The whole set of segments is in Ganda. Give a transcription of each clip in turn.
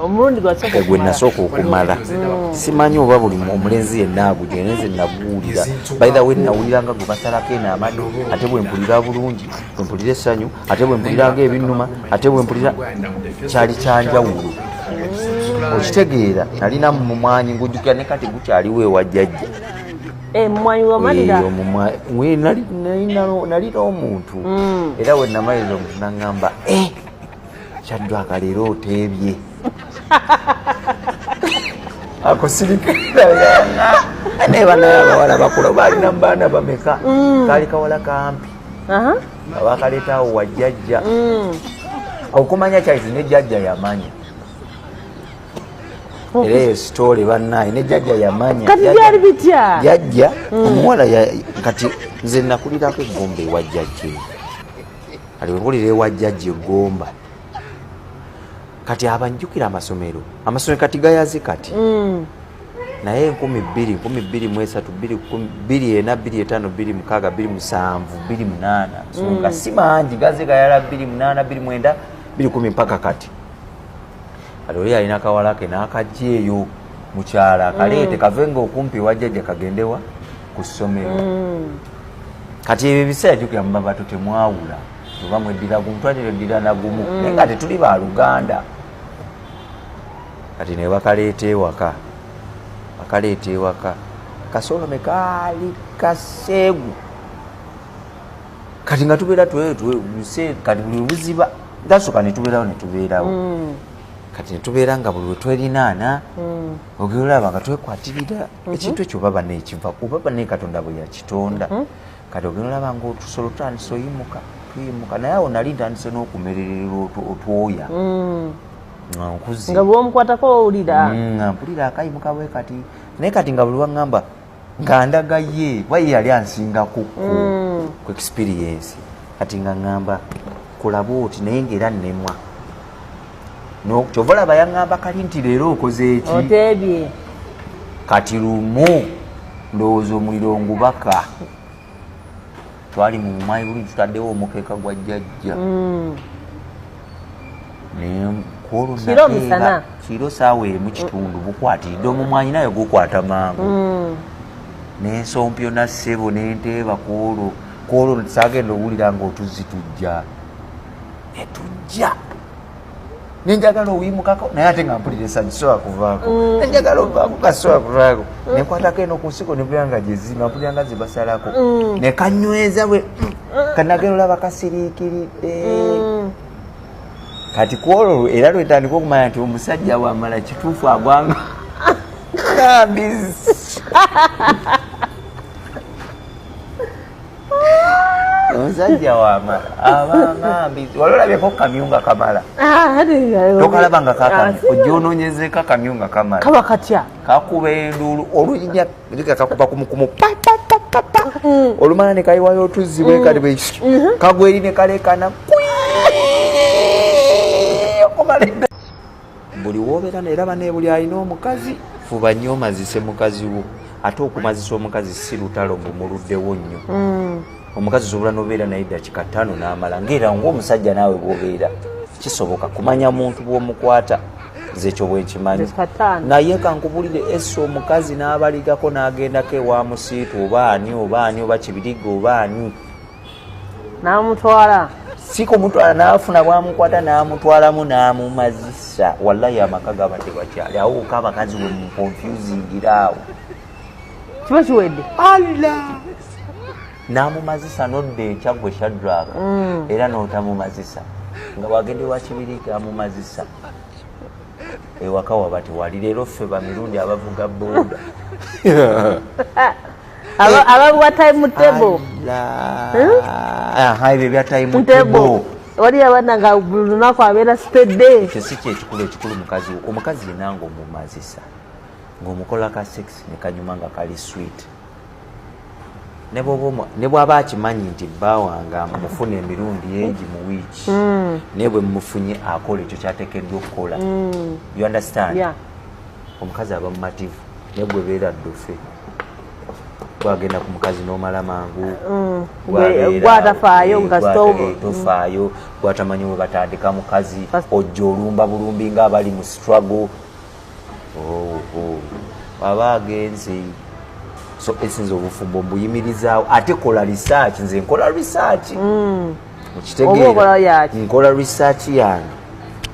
omulundi gwe nasooka okumala simanyi oba buli omulenzi yenna agugenda nze naguwulira by the way nawuliranga gwe basalako eno amado ate bwe mpulira bulungi bwe mpulira essanyu ate bwe mpuliranga ebinnuma ate bwe mpulira kyali kyanjawulo okitegeera nalina mumwanyi ngujjukira ne kati gukyaliwo ewa jjajja mumwanyi wamalira nalina omuntu era we namaliriza omuntu naŋŋamba Kyaddwaka leero oteebye akusirikira neba naye abawala bakula balina mubaana bameka kaali kawala kampi abakaleetaawo wa jjajja okumanya kyaizi ne jjajja yamanya era eyo sitoole bannaye ne jjajja yamanya kati byali bitya jjajja omuwala kati nze nakulirako eggomba ewa jjajja kati wenkulira ewa jjajja eggomba kati abanjukira amasomero kati gayaze kati naye 2000 23 24 25 26 27 28 songa simanji gaze gayala 28 29 2010 mpaka kati aloli alina kawala ke n'akajjeeyo mukyala akaleete kavenga okumpi wajjajja kagendewa ku ssomero kati ebyo ebiseera jjukira mu babato temwawula tuba mweddira gumu twatira na gumu naye nga tetuli ba Luganda kati ne bakaleeta ewaka kasolome kaali kaseegu kati nga tubeera kati buli buziba ndasooka ne tubeerawo kati netubeera nga buli wetwerinaana ogera olaba nga twekwatirira ekintu ekyo baba nekiva kuba baba Katonda bwe yakitonda kati ogera olaba nga otusolo tutandise tuyimuka naye awo nali ntandise n'okumererera otwoya nkuzi nga bw'omukwatako owulira mpulira akayimuka bwe kati naye kati nga buli waŋŋamba nga ndaga ye waye yali ansingako ku experience kati nga ŋŋamba kulaba oti naye ngaera nnemwa kyova olaba yaŋŋamba kali nti leero okoze eki oteebye kati lumu ndowooza omuliro ngubaka twali mu mumwayi buli tutaddewo omukeeka gwa jjajja kiro saawa emu kitundu bukwatiridde omumwanyi naye gukwata mangu n'ensompyo nassebo n'enteeba kwolwo saagenda owulira nga otuzzi tujja netujja nenjagala owimukako naye ate nga mpulira essanyu sobola kuvaako nenjagala ovaako kasobola kuvaako nenkwatako eno ku nsiko nebulira nga gyezima mpulira nga zibasalako nekanyweza bwe kanagenda olaba kasiriikiridde kati kwolwo era lwetandika okumanya nti omusajja wamala kituufu agwanga kambizi omusajja wamala abangambizi wali olabyeko kamyunga kamala tokalaba nga kakama ojonoonyezeeko akamyunga kamala kaba katya kakuba enduulu oluyinya kakuba kumukumu olumala ne kayiwayo otuzzi bwe kali bwe kagwa eri ne kalekana buli wobeera neraba ne buli alina omukazi fuba nnyo omazise mukazi wo ate okumazisa omukazi si lutalo ng'omuluddewo nnyo omukazi osobola nobeera naye dakiika 5 n'amala ngaera ng'omusajja naawe bw'obeera kisoboka kumanya muntu bw'omukwata nze ekyo bwenkimanyi naye kankubulire esse omukazi n'abaligako n'agendako ewa musiitu oba ani oba kibiriga oba ani n'amutwala si kumutwala n'afuna bwamukwata n'amutwalamu n'amumazisa wallahi amaka gaba tebakyali awo oka abakazi we mu confusingiraawo kiba kiwedde n'amumazisa nodda ekyagwe Shadraka era n'otamumazisa nga wagende wa kibiriga amumazisa ewaka waba tewali leero ffe bamirundi abavuga booda abavuga time table ebyo bya time table wali abana nga buli lunaku abeera stedde ekyo si kyekikulu ekikulu omukazi yenna ng'omumazisa ng'omukola ka sex ne kanyuma nga kali sweet ne bw'aba akimanyi nti bba wange mufuna emirundi egi mu wiiki naye bwe mumufunye akola ekyo kyateekeddwa okukola you understand omukazi aba mumativu naye bwebeera ddufe gwagenda ku mukazi n'omala mangu gwatafaayo nga tofaayo gwatamanyi we batandika mukazi ojja olumba bulumbi nga abali mu struggle aba agenze so esinza obufumbo mbuyimirizaawo ate kola research nze nkola research mukitegeera nkola research yange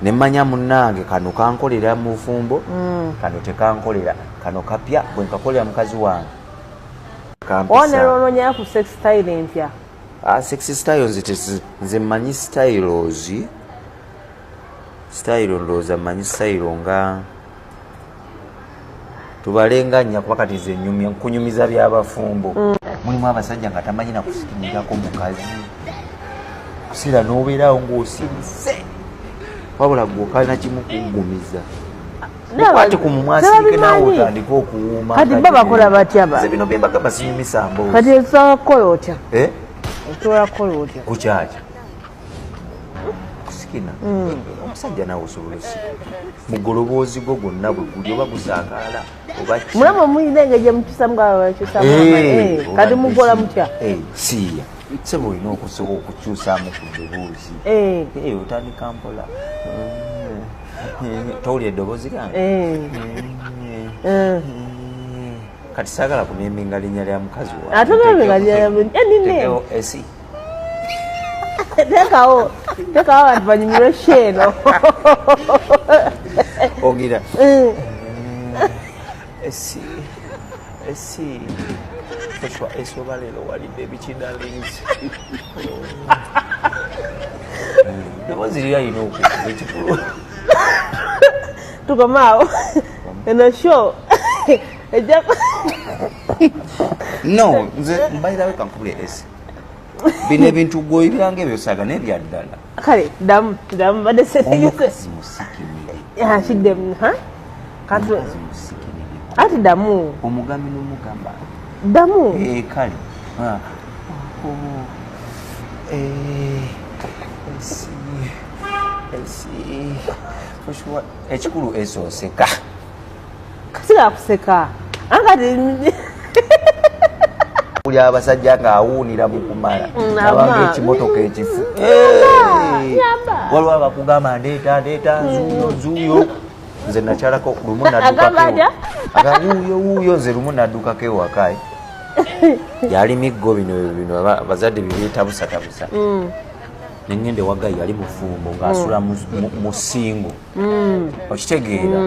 nemmanya munnange kano kankolera mu bufumbo kano tekankolera kano kapya bwe nkakolera mukazi wange onerononya ku sex style empya sex styles nze mmanyi styles ndowooza mmanyi style nga tubalenganya kuba kati ze kunyumiza byabafumbo mulimu abasajja nga tamanyi nakusikimirako mukazi kusira n'obeerawo ng'osirise wabula gwokana kimu kugumiza kwati ku mumwasirike naawe otandika okuwuuma kati ba bakola batya bino bembaga basinyumisa mboozi kati osobola kukola otya osobola kukola otya kukyakya kusikina omusajja naawe osobola osika mugoloboozi gwo gwonna bwe guli oba gusaakaala mulaba muyina engeri emukyusamu gabakyusamu kati mukola mutya siya sebo olina okukyusaamu ku ddoboozi otandika mpola towulira eddoboozi lyange kati saagala kunembenga linnya lya mukazi wange esi tekawo abantu banyumirwe sheeno ogira esi esoba leero walidde ebikindalinzi ddoboozi lyalina okuba ekikulu tukomaawo eno show ejja no nze mbairawe kankubule esi bino ebintu gwe byange byosaaga nebyaddala kale damu badde omukazi musikimire kiddemu ati damu omugami n'omugamba damu kale ekikulu esooseka kasiga kuseka ankati uli abasajja ng'awuunira mu kumala abanga ekimotoka ekifu waliwo abakugamba ndeeta nzuuyo nze nakyalako lumu nadukawuuyo nze lumu naddukako ewakaye yali miggo bino abazadde bibeeta busatabusa nengende wagayi yali mufumbo ng'asula mu singo okitegeera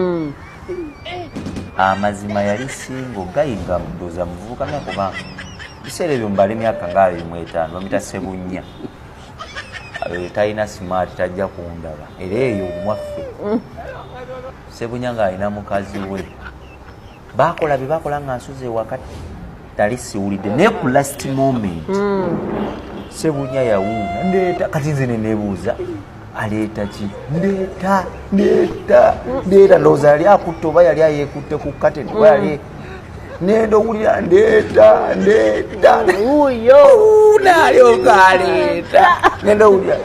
amazima yali singo gayi nga ndoza muvubuka myakubanga biseera ebyo mbala emyaka nga 25 bamita Sebunya talina simaati tajja kundaba era eyo mwaffe Sebunya ng'alina mukazi we bakola bye bakola nga nsuze wakati tali siwulidde naye ku last moment Sebunya yawuuna ndeeta kati nze neneebuuza aleeta ki ndeeta ndowooza yali akutte oba yali ayeekutte ku kateni oba yali nenda owulira ndeeta uyo nalyoka aleeta nenda owulira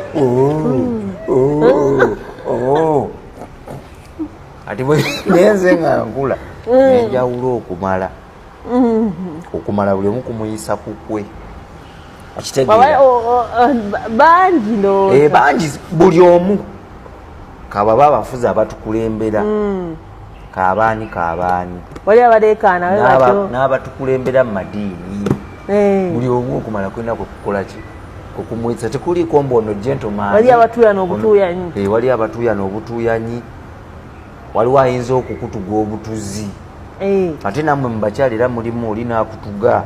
ati nenze nga nkula nenjawulo okumala buli omu kumuyisa kukwe bangi buli omu kababa abafuzi abatukulembera kabaani n'abatukulembera mu madiini buli omu okumala kwenda kukolaki okumwisa tekuliiko mbono gentleman wali abatuuya n'obutuuyanyi waliwo ayinza okukutuga obutuzi ate nammwe mu bakyali era mulimu oli n'akutuga